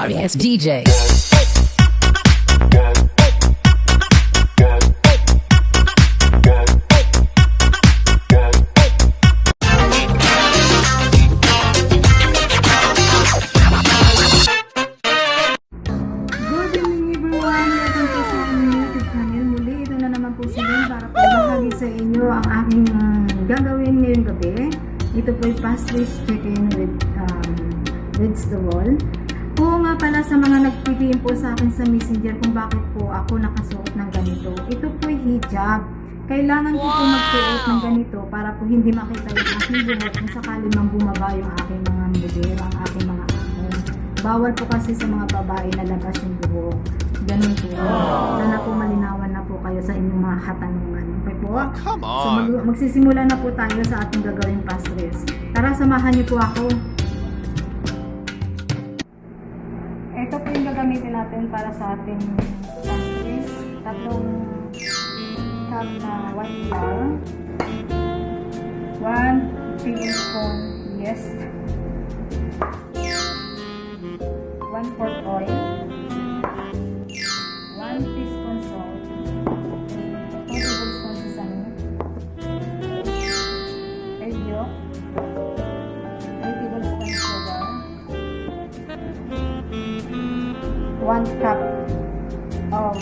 sorry ass DJ. Sa inyo ang aking gagawin ngayong gabi. Ito po ay pastries chicken with vegetable. Oo nga pala sa mga nagpipim po sa akin sa messenger kung bakit po ako nakasuot ng ganito. Ito po ay hijab. Kailangan ko po magsuot ng ganito para po hindi makita yung aking buhok kung sakali mang bumaba yung aking mga model, ang aking mga ahon. Bawal po kasi sa mga babae na labas yung buhok. Ganun po. Sana po malinawan na po kayo sa inyong mga katanungan. Okay po? Come on! So magsisimula na po tayo sa ating gagawing pastries. Tara, samahan niyo po ako. Ito po yung gagamitin natin para sa ating pastries. Tatlong cup na white flour. 1 tablespoon yeast. 1/4 oil. 1 teaspoon salt, 2 tablespoons sesame, egg yolk, 3 tablespoons sugar, 1 cup of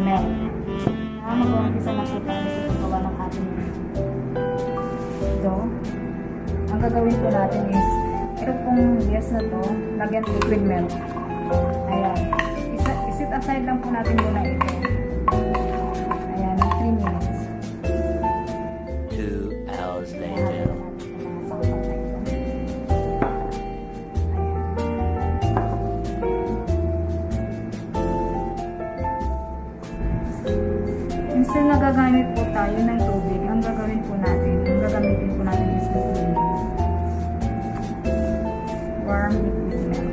milk. Mag-umpisa na po tayo sa paggawa ng ating dough. Ang gagawin po natin is ito pong yes na to, lagyan liquid milk. Ayan. Isit aside lang po natin muna ito. Ayan, 3 minutes. 2 hours later. Instead na gagamit po tayo ng tubig, ang gagawin po natin, ang gagamitin po natin is liquid milk. Warm liquid milk.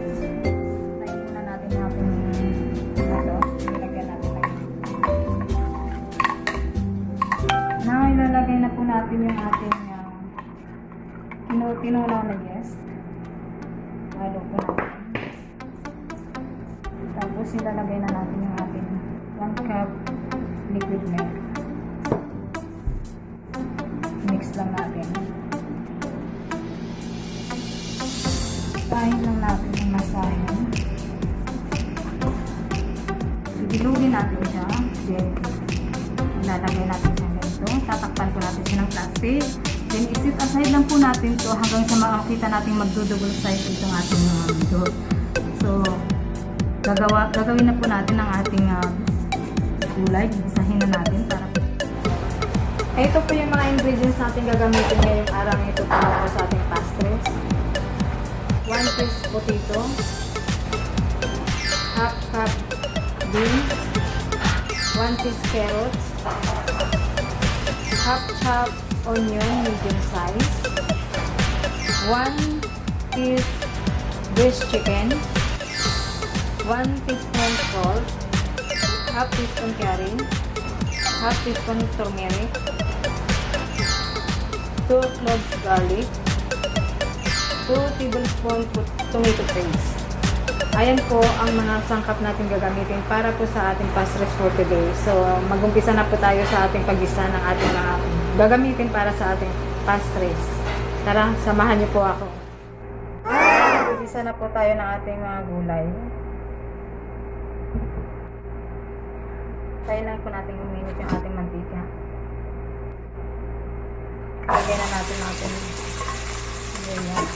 Ilalagay na po natin yung ating tinunaw na yes. Halo po natin. Tapos ilalagay na natin yung ating 1 cup liquid milk. Mix lang natin. Masahin lang natin yung masahin. Dilugin natin siya. Then, ilalagay natin siya. Tatakpan po natin siya ng plastic. Then, isit aside lang po natin to hanggang sa makakita natin magdudouble size itong ating dough. So, gagawin na po natin ang ating gulay. Isahin na natin para po. Ito po yung mga ingredients natin gagamitin ngayong araw ito para sa ating pastries. 1 piece potato, half cup beans, 1 piece carrots, half chop onion medium size, 1 piece braised chicken, 1 teaspoon salt, half teaspoon curry, half teaspoon turmeric, 2 cloves garlic, 2 tablespoon tomato paste. Ayan po ang mga sangkap natin gagamitin para po sa ating pastries for today. So, mag-umpisa na po tayo sa ating paggisa ng ating mga gagamitin para sa ating pastries. Tara, samahan niyo po ako. Paggisa na po tayo ng ating mga gulay. Tayo lang po natin uminit yung ating mantika. Lagyan na natin ang ating gulay.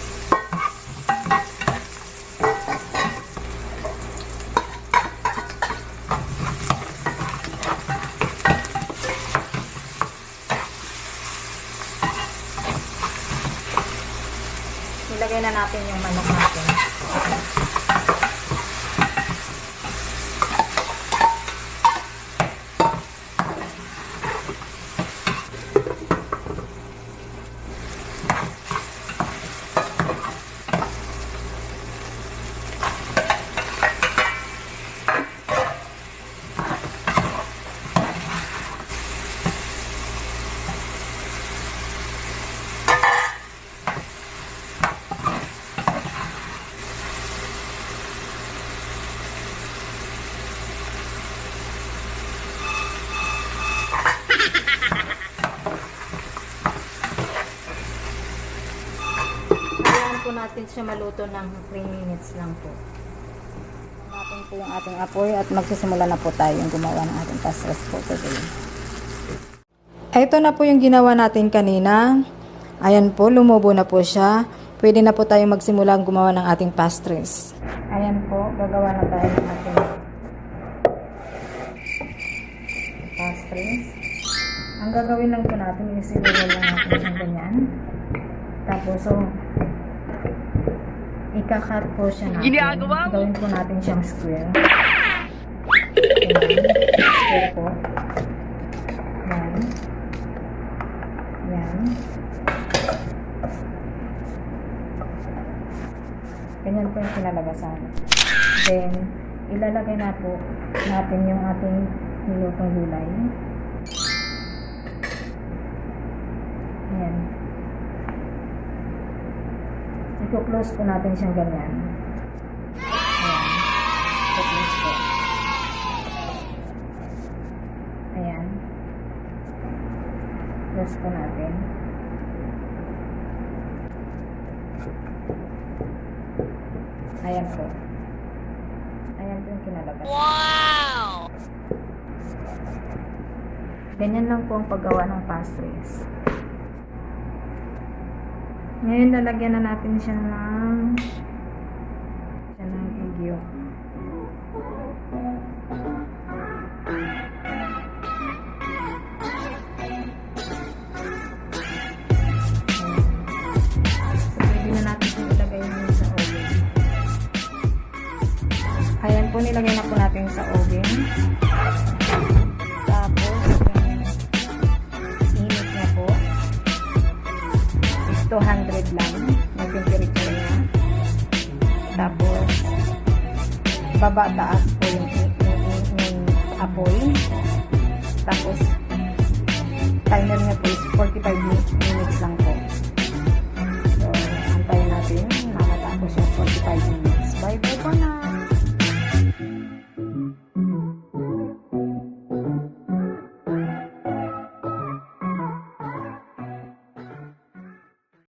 Ilagay na natin yung manok natin. Hayaan po natin siya maluto ng 3 minutes lang po. Natin po yung ating apoy at magsisimula na po tayong gumawa ng ating pastries po today. Ito na po yung ginawa natin kanina. Ayan po, lumubo na po siya. Pwede na po tayong magsimula gumawa ng ating pastries. Ayan po, gagawa na tayo ng ating pastries. Ang gagawin lang po natin is i-roll lang natin siyang ganyan. Tapos, so, ika-cut po siya natin. Gawin po natin siyang square. Ayan. Square po. Ayan. Ayan. Ganyan po yung kinalagasan. Then, ilalagay na po natin yung ating nilutong gulay. Ayan. I-close po natin siyang ganyan. Ayan. I-close po. Ayan. Close po natin. Ayan po. Ayan po yung kinalabas. Wow! Ganyan lang po ang paggawa ng pastries. Ngayon, lalagyan na natin siya ng egg. Ayan po, nilagay na po natin sa oven. Tapos, init niya po. Is 200 lang. Yung temperature niya. Tapos, baba-taas po yung apoy. Tapos, timer niya po is 45 minutes lang po.